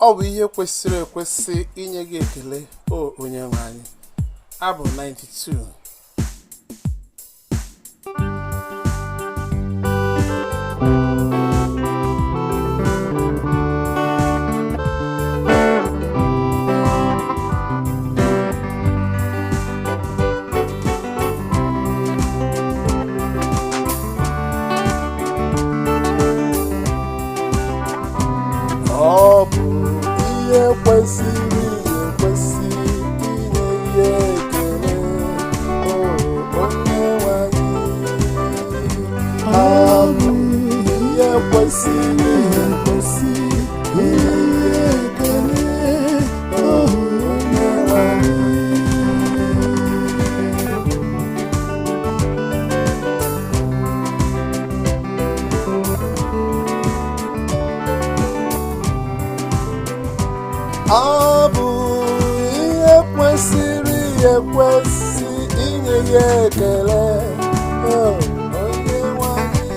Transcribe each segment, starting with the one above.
Ọ bụ ihe kwesịrị ekwesị inye gị ekele o Onyenwe anyị. Abụ 92. Ọ bụ ihe kwesịrị ekwesị inye ya ekele o Onyenwe anyị. Ọ bụ ihe kwesịrị ekwesị inye ya ekele o Onyenwe anyị. Ọ bụ ihe kwesịrị ekwesị inye ya ekele o Onyenwe anyị.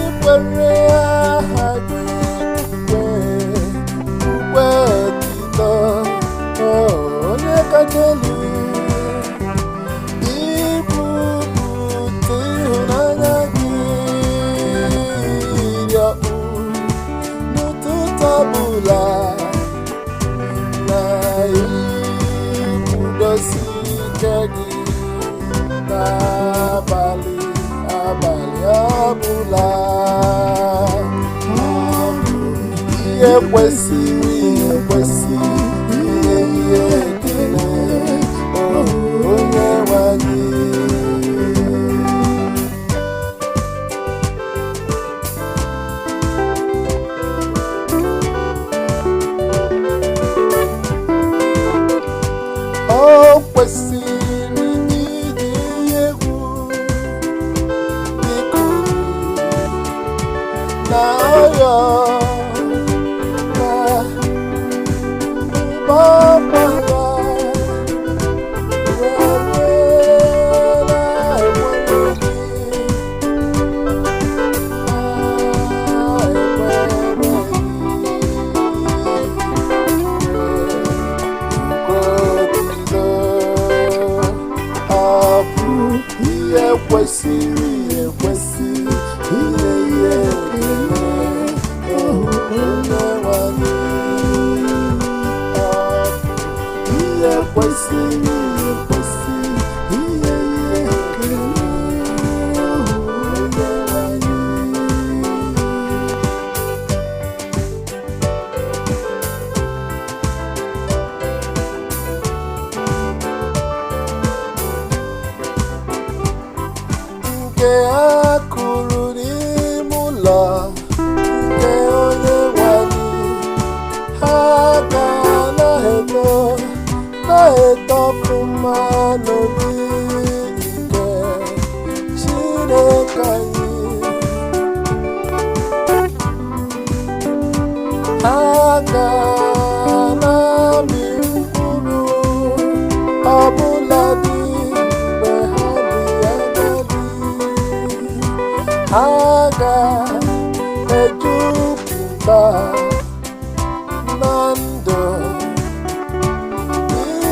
Ikwere aha gị ukwe otito o onye kacha elu. Ibupụta ịhụnanya gị rịọkpụ n'ụtụtụ ọbụla na ikwudosi ike gị n'abalị ọbụla. Ọ bụ ihe kwesịrị ekwesị inye ya ekele o Onyenwe anyị. O kwesịrị ịdị egwu n'ikuku na ọyọ na ụgbọala were na-enweghị ihe kwesịrị ekwesị inye ya ekele o Onyenwe anyị. Ọ bụ ihe kwesịrị ekwesị inye ya ekele o Onyenwe anyị. Nke a kụrụ n'ime ụlọ nke Onyenwe anyị, ha ga na-eto ọfụma n'obi nke Chineke anyị. Ha ga na-amị mkpụrụ ọbụladị mgbe ha dị agadi. Ha ga-ejupụta na ndụ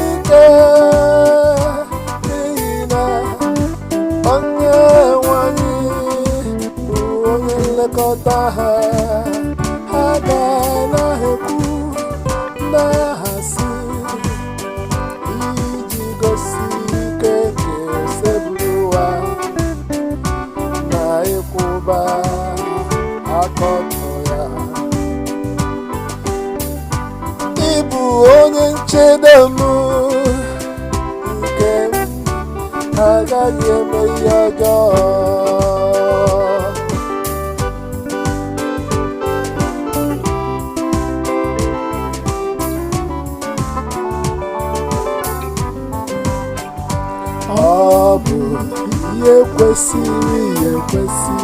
ike n'ihi na Onyenwe anyị bụ onye nlekọta ha. Ha ga na-ekwu na-ahasị iji gosi ike nke oseburu ụwa na ịkwụba aka ọtọ ya. Ị bụ onye nchedo m nke m agaghị eme ihe ọjọọ. Ọ bụ ihe kwesịrị ekwesị